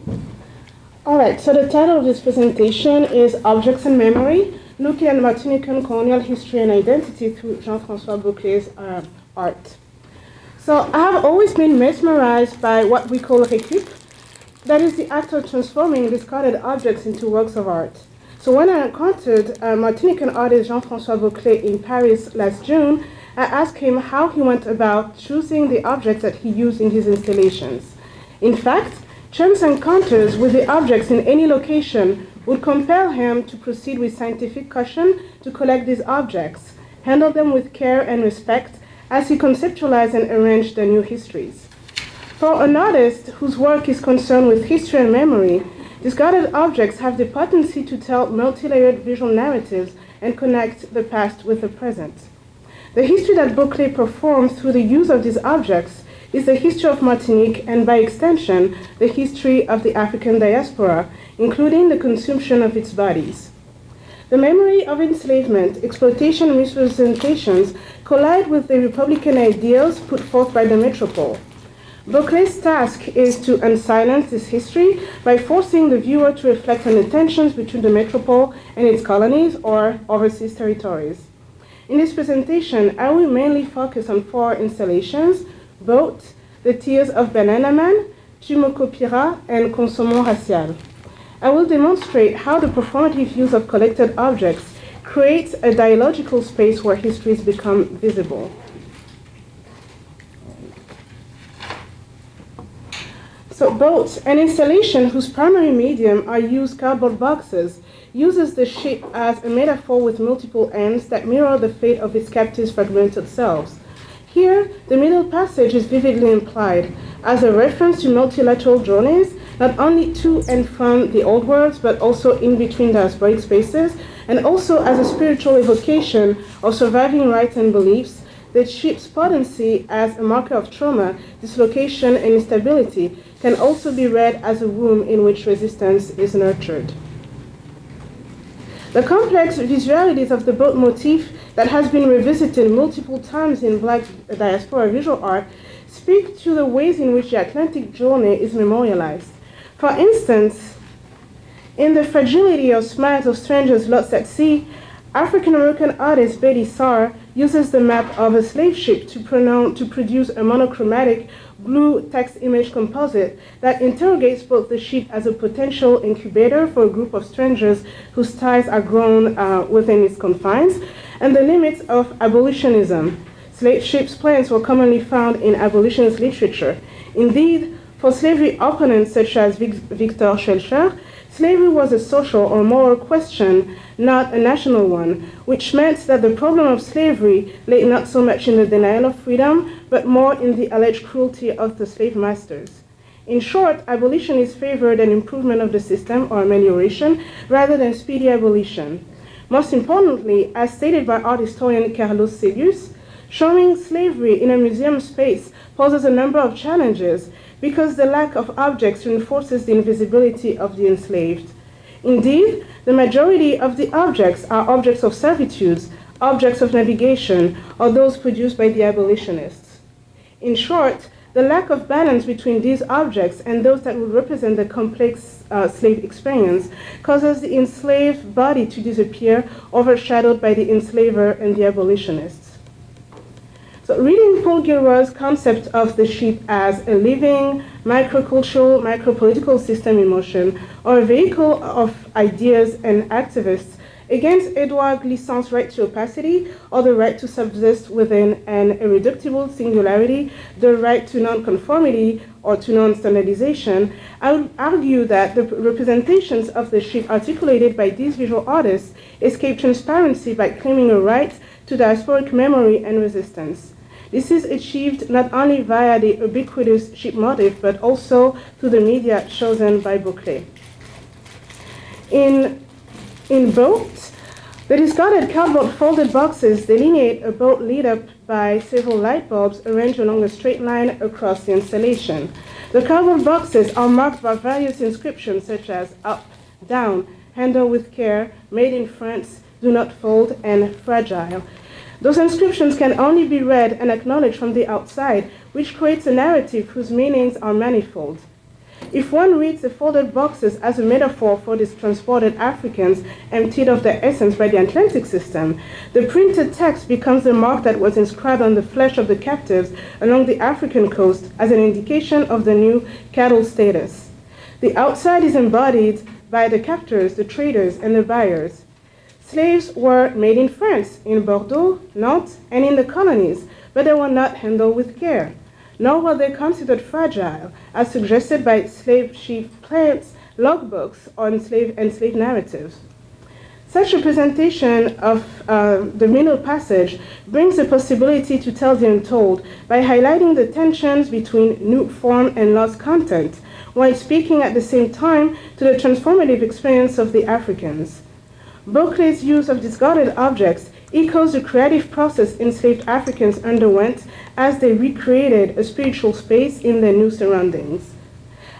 All right, so the title of this presentation is Objects and Memory, Looking at Martinican Colonial History and Identity through Jean-François Boclé's art. So I have always been mesmerized by what we call recoup, that is the act of transforming discarded objects into works of art. So when I encountered Martinican artist Jean-François Bocle in Paris last June, I asked him how he went about choosing the objects that he used in his installations. In fact, chance encounters with the objects in any location would compel him to proceed with scientific caution to collect these objects, handle them with care and respect as he conceptualized and arranged their new histories. For an artist whose work is concerned with history and memory, discarded objects have the potency to tell multi-layered visual narratives and connect the past with the present. The history that Bocle performs through the use of these objects is the history of Martinique and, by extension, the history of the African diaspora, including the consumption of its bodies. The memory of enslavement, exploitation, and misrepresentations collide with the republican ideals put forth by the metropole. Bocle's task is to unsilence this history by forcing the viewer to reflect on the tensions between the metropole and its colonies or overseas territories. In this presentation, I will mainly focus on 4 installations: Boat, the Tears of Bananaman, Tume copieras, and Consommons Racial. I will demonstrate how the performative use of collected objects creates a dialogical space where histories become visible. So Boat, an installation whose primary medium are used cardboard boxes, uses the ship as a metaphor with multiple ends that mirror the fate of its captives' fragmented selves. Here, the middle passage is vividly implied as a reference to multilateral journeys, not only to and from the old worlds, but also in between diasporic spaces, and also as a spiritual evocation of surviving rights and beliefs. The ship's potency as a marker of trauma, dislocation, and instability can also be read as a womb in which resistance is nurtured. The complex visualities of the boat motif that has been revisited multiple times in Black diaspora visual art speak to the ways in which the Atlantic journey is memorialized. For instance, in the fragility of Smiles of Strangers Lost at Sea, African-American artist Boddie uses the map of a slave ship to produce a monochromatic blue text image composite that interrogates both the ship as a potential incubator for a group of strangers whose ties are grown within its confines, and the limits of abolitionism. Slave ships' plans were commonly found in abolitionist literature. Indeed, for slavery opponents such as Victor Schellcher, slavery was a social or moral question, not a national one, which meant that the problem of slavery lay not so much in the denial of freedom, but more in the alleged cruelty of the slave masters. In short, abolitionists favored an improvement of the system or amelioration rather than speedy abolition. Most importantly, as stated by art historian Carlos Celius, showing slavery in a museum space poses a number of challenges because the lack of objects reinforces the invisibility of the enslaved. Indeed, the majority of the objects are objects of servitude, objects of navigation, or those produced by the abolitionists. In short, the lack of balance between these objects and those that would represent the complex slave experience causes the enslaved body to disappear, overshadowed by the enslaver and the abolitionists. So reading Paul Gilroy's concept of the ship as a living, microcultural, micropolitical system in motion, or a vehicle of ideas and activists against Edouard Glissant's right to opacity, or the right to subsist within an irreducible singularity, the right to non-conformity or to non-standardization, I would argue that the representations of the ship articulated by these visual artists escape transparency by claiming a right to diasporic memory and resistance. This is achieved not only via the ubiquitous ship motif, but also through the media chosen by Bocle. In Boat, the discarded cardboard folded boxes delineate a boat lit up by several light bulbs arranged along a straight line across the installation. The cardboard boxes are marked by various inscriptions such as up, down, handle with care, made in France, do not fold, and fragile. Those inscriptions can only be read and acknowledged from the outside, which creates a narrative whose meanings are manifold. If one reads the folded boxes as a metaphor for these transported Africans emptied of their essence by the Atlantic system, the printed text becomes the mark that was inscribed on the flesh of the captives along the African coast as an indication of the new cattle status. The outside is embodied by the captors, the traders, and the buyers. Slaves were made in France, in Bordeaux, Nantes, and in the colonies, but they were not handled with care. Nor were they considered fragile, as suggested by slave chief plants, logbooks, or enslaved narratives. Such representation of the Middle Passage brings the possibility to tell the untold by highlighting the tensions between new form and lost content, while speaking at the same time to the transformative experience of the Africans. Boclé's use of discarded objects echoes the creative process enslaved Africans underwent as they recreated a spiritual space in their new surroundings.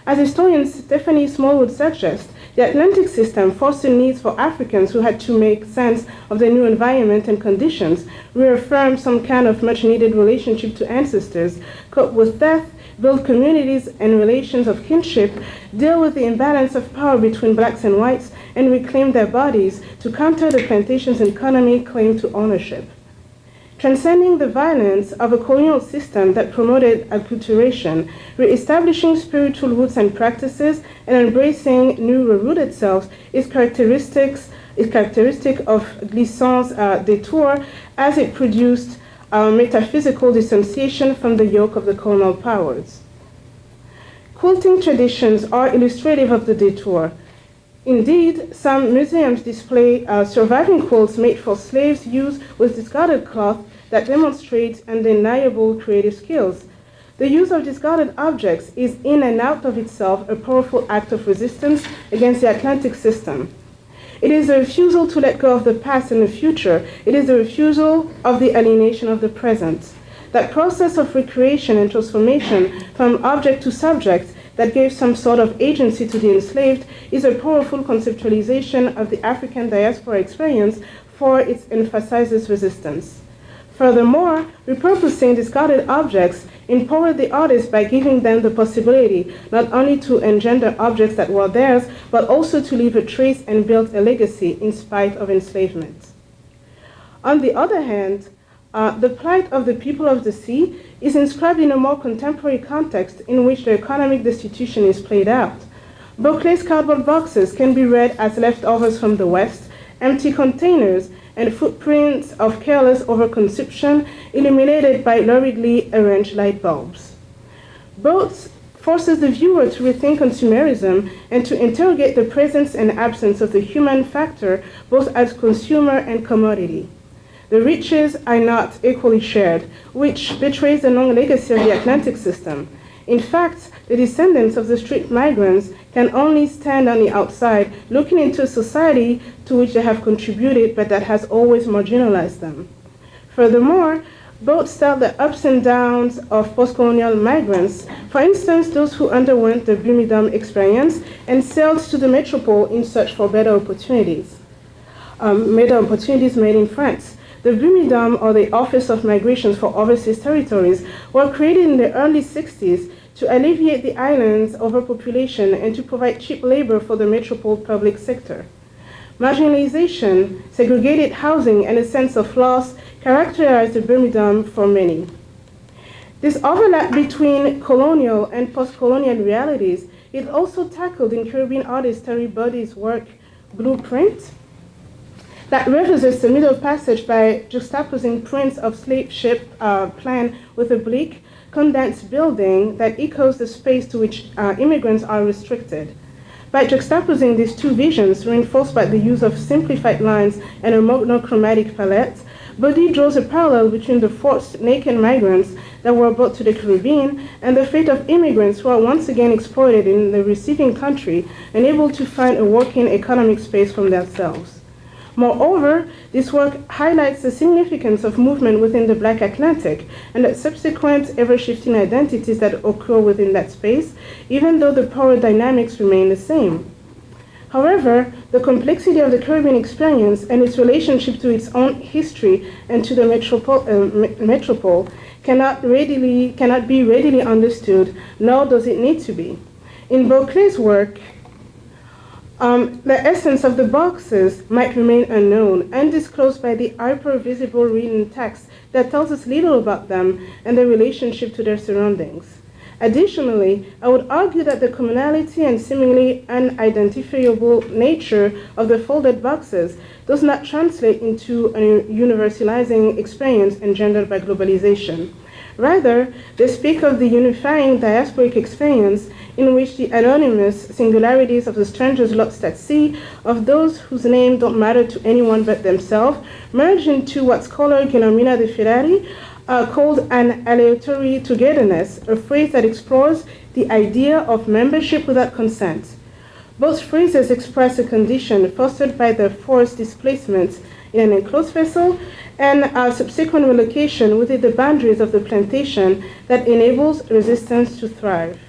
As historian Stephanie Smallwood suggests, the Atlantic system forced the needs for Africans who had to make sense of their new environment and conditions, reaffirm some kind of much-needed relationship to ancestors, cope with death, build communities and relations of kinship, deal with the imbalance of power between blacks and whites, and reclaim their bodies to counter the plantation's economy claim to ownership. Transcending the violence of a colonial system that promoted acculturation, re-establishing spiritual roots and practices, and embracing new rooted selves is characteristic of Glissant's détour, as it produced metaphysical dissociation from the yoke of the colonial powers. Quilting traditions are illustrative of the détour. Indeed, some museums display surviving quilts made for slaves' use with discarded cloth that demonstrate undeniable creative skills. The use of discarded objects is in and out of itself a powerful act of resistance against the Atlantic system. It is a refusal to let go of the past and the future. It is the refusal of the alienation of the present. That process of recreation and transformation from object to subject that gave some sort of agency to the enslaved is a powerful conceptualization of the African diaspora experience, for it emphasizes resistance. Furthermore, repurposing discarded objects empowered the artists by giving them the possibility not only to engender objects that were theirs, but also to leave a trace and build a legacy in spite of enslavement. On the other hand, the plight of the people of the sea is inscribed in a more contemporary context in which the economic destitution is played out. Boclé's cardboard boxes can be read as leftovers from the West, empty containers, and footprints of careless overconsumption illuminated by luridly arranged light bulbs. Both forces the viewer to rethink consumerism and to interrogate the presence and absence of the human factor both as consumer and commodity. The riches are not equally shared, which betrays the long legacy of the Atlantic system. In fact, the descendants of the street migrants can only stand on the outside, looking into a society to which they have contributed, but that has always marginalized them. Furthermore, both tell the ups and downs of post-colonial migrants, for instance, those who underwent the Bumidum experience and sailed to the metropole in search for better opportunities made in France. The Bumidum, or the Office of Migrations for Overseas Territories, were created in the early 60s to alleviate the island's overpopulation and to provide cheap labor for the metropole public sector. Marginalization, segregated housing, and a sense of loss characterized the Bumidum for many. This overlap between colonial and post-colonial realities is also tackled in Caribbean artist Terry Boddie's work, Blueprint, that revisits the Middle Passage by juxtaposing prints of slave ship plan with a bleak, condensed building that echoes the space to which immigrants are restricted. By juxtaposing these two visions, reinforced by the use of simplified lines and a monochromatic palette, Boddie draws a parallel between the forced naked migrants that were brought to the Caribbean and the fate of immigrants who are once again exploited in the receiving country, unable to find a working economic space for themselves. Moreover, this work highlights the significance of movement within the Black Atlantic and the subsequent ever-shifting identities that occur within that space, even though the power dynamics remain the same. However, the complexity of the Caribbean experience and its relationship to its own history and to the metropole cannot be readily understood, nor does it need to be. In Boclé's work, the essence of the boxes might remain unknown, undisclosed by the hyper-visible written text that tells us little about them and their relationship to their surroundings. Additionally, I would argue that the commonality and seemingly unidentifiable nature of the folded boxes does not translate into a universalizing experience engendered by globalization. Rather, they speak of the unifying diasporic experience in which the anonymous singularities of the strangers lost at sea, of those whose name don't matter to anyone but themselves, merge into what scholar Guillermina de Ferrari called an aleatory togetherness, a phrase that explores the idea of membership without consent. Both phrases express a condition fostered by the forced displacement in an enclosed vessel and a subsequent relocation within the boundaries of the plantation that enables resistance to thrive.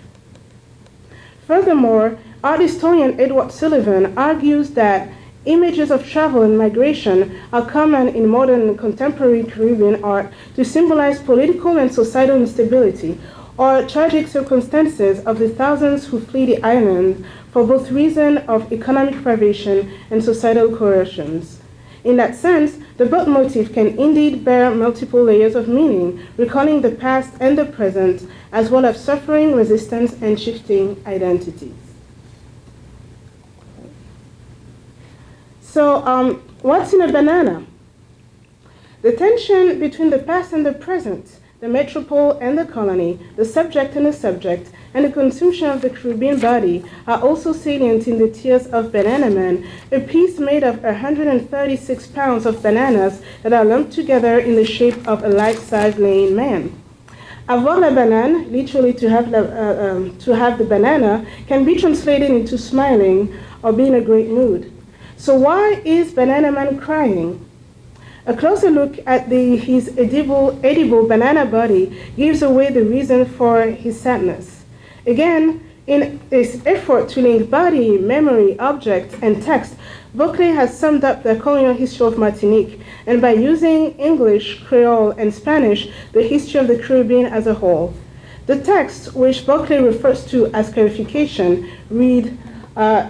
Furthermore, art historian Edward Sullivan argues that images of travel and migration are common in modern contemporary Caribbean art to symbolize political and societal instability or tragic circumstances of the thousands who flee the island for both reason of economic privation and societal coercions. In that sense, the boat motif can indeed bear multiple layers of meaning, recalling the past and the present, as well as suffering, resistance, and shifting identities. So, what's in a banana? The tension between the past and the present, the metropole and the colony, the subject and the subject, and the consumption of the Caribbean body are also salient in the Tears of Bananaman, a piece made of 136 pounds of bananas that are lumped together in the shape of a life-size laying man. Avoir la banane, literally to have the banana, can be translated into smiling or being in a great mood. So why is Bananaman crying? A closer look at his edible banana body gives away the reason for his sadness. Again, in his effort to link body, memory, object, and text, Bocle has summed up the colonial history of Martinique, and by using English, Creole, and Spanish, the history of the Caribbean as a whole. The text, which Bocle refers to as clarification, read,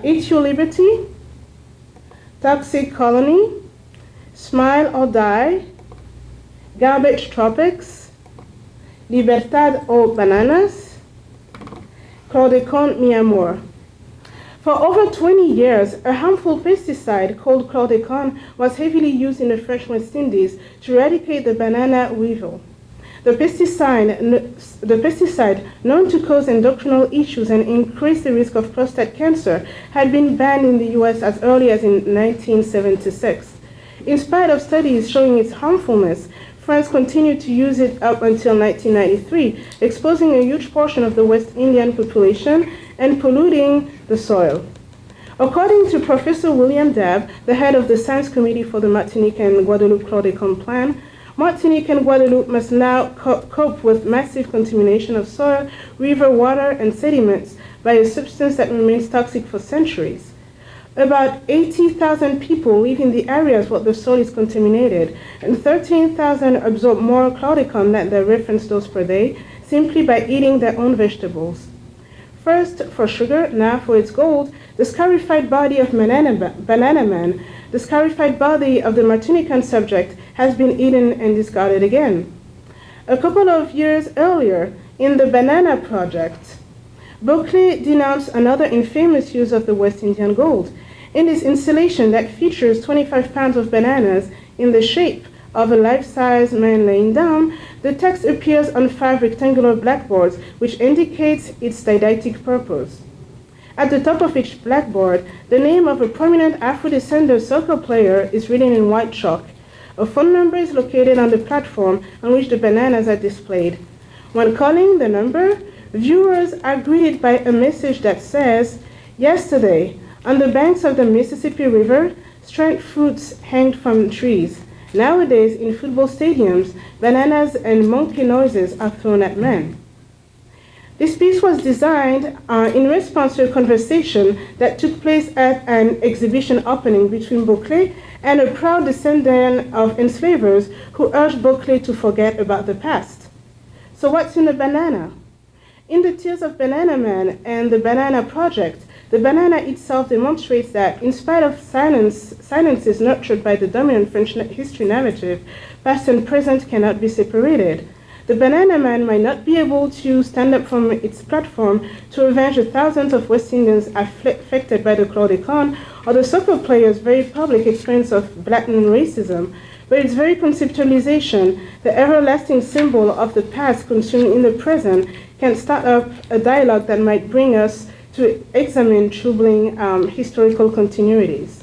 Eat Your Liberty, Toxic Colony, Smile or Die, Garbage Tropics, Libertad o Bananas, Chlordécone mi amor. For over 20 years, a harmful pesticide called chlordécone was heavily used in the French West Indies to eradicate the banana weevil. The pesticide, known to cause endocrinal issues and increase the risk of prostate cancer, had been banned in the US as early as in 1976. In spite of studies showing its harmfulness, France continued to use it up until 1993, exposing a huge portion of the West Indian population and polluting the soil. According to Professor William Dabb, the head of the Science Committee for the Martinique and Guadeloupe Chlordécone Plan, Martinique and Guadeloupe must now cope with massive contamination of soil, river water, and sediments by a substance that remains toxic for centuries. About 80,000 people live in the areas where the soil is contaminated, and 13,000 absorb more chlordécone than their reference dose per day, simply by eating their own vegetables. First for sugar, now for its gold, the scarified body of Bananaman, the scarified body of the Martinican subject, has been eaten and discarded again. A couple of years earlier, in the Banana Project, Bocle denounced another infamous use of the West Indian gold. In this installation that features 25 pounds of bananas in the shape of a life-size man laying down, the text appears on 5 rectangular blackboards, which indicates its didactic purpose. At the top of each blackboard, the name of a prominent Afro-descendant soccer player is written in white chalk. A phone number is located on the platform on which the bananas are displayed. When calling the number, viewers are greeted by a message that says, "Yesterday, on the banks of the Mississippi River, strange fruits hanged from trees. Nowadays, in football stadiums, bananas and monkey noises are thrown at men." This piece was designed in response to a conversation that took place at an exhibition opening between Bocle and a proud descendant of enslavers who urged Bocle to forget about the past. So what's in a banana? In the Tears of Bananaman and the Banana Project, the banana itself demonstrates that, in spite of silences nurtured by the dominant French history narrative, past and present cannot be separated. The banana man might not be able to stand up from its platform to avenge the thousands of West Indians affected by the chloroquine or the soccer players' very public experience of blatant racism, but its very conceptualization, the everlasting symbol of the past consumed in the present, can start up a dialogue that might bring us to examine troubling historical continuities.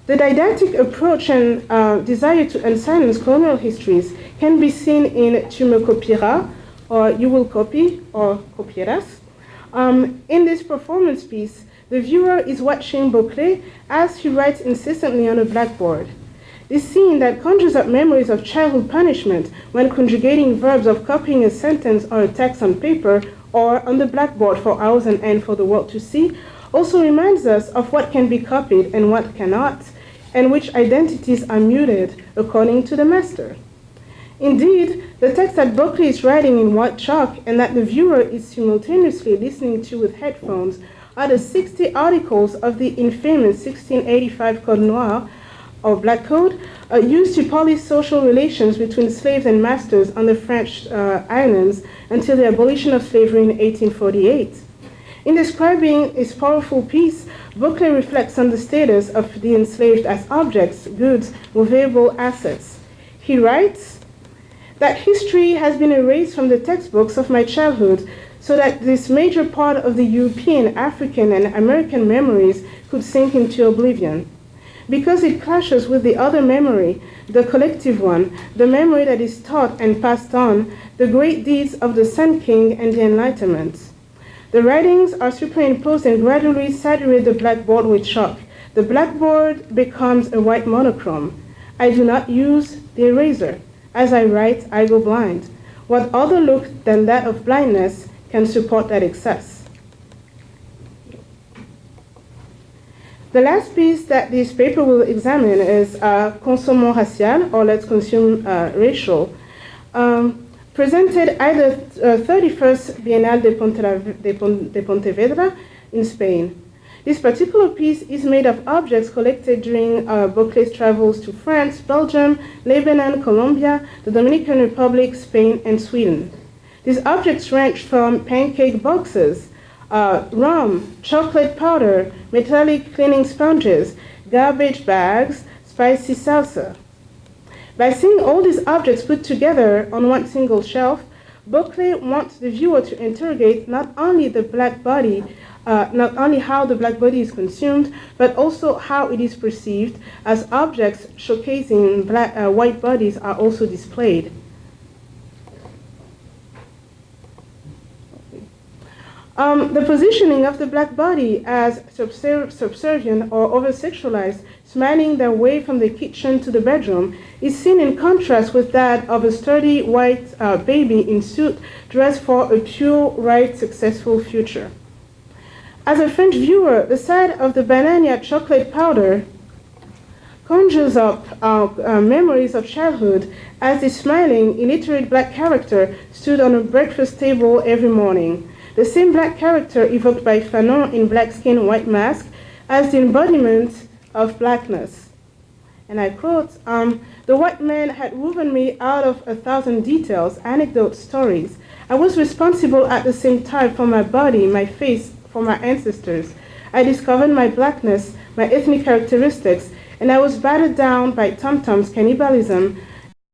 The didactic approach and desire to unsilence colonial histories can be seen in Tume copieras, or you will copy, or copieras. In this performance piece, the viewer is watching Boclé as he writes insistently on a blackboard. This scene that conjures up memories of childhood punishment when conjugating verbs of copying a sentence or a text on paper or on the blackboard for hours on end for the world to see also reminds us of what can be copied and what cannot, and which identities are muted according to the master. Indeed, the text that Boclé is writing in white chalk and that the viewer is simultaneously listening to with headphones are the 60 articles of the infamous 1685 Code Noir, or Black Code, used to police social relations between slaves and masters on the French islands until the abolition of slavery in 1848. In describing his powerful piece, Bocle reflects on the status of the enslaved as objects, goods, movable assets. He writes that history has been erased from the textbooks of my childhood so that this major part of the European, African, and American memories could sink into oblivion. Because it clashes with the other memory, the collective one, the memory that is taught and passed on, the great deeds of the Sun King and the Enlightenment. The writings are superimposed and gradually saturate the blackboard with chalk. The blackboard becomes a white monochrome. I do not use the eraser. As I write, I go blind. What other look than that of blindness can support that excess? The last piece that this paper will examine is Consommons Racial, or Let's Consume Racial, presented at the 31st Biennale de Pontevedra in Spain. This particular piece is made of objects collected during Boclé's travels to France, Belgium, Lebanon, Colombia, the Dominican Republic, Spain, and Sweden. These objects range from pancake boxes, rum, chocolate powder, metallic cleaning sponges, garbage bags, spicy salsa. By seeing all these objects put together on one single shelf, Bocle wants the viewer to interrogate not only the black body, not only how the black body is consumed, but also how it is perceived, as objects showcasing white bodies are also displayed. The positioning of the black body as subservient or over-sexualized, smiling their way from the kitchen to the bedroom, is seen in contrast with that of a sturdy white baby in suit dressed for a pure, right, successful future. As a French viewer, the sight of the banana chocolate powder conjures up memories of childhood as the smiling, illiterate black character stood on a breakfast table every morning. The same black character evoked by Fanon in Black Skin, White Mask as the embodiment of blackness. And I quote, the white man had woven me out of 1,000 details, anecdotes, stories. I was responsible at the same time for my body, my face, for my ancestors. I discovered my blackness, my ethnic characteristics, and I was battered down by tom-toms, cannibalism,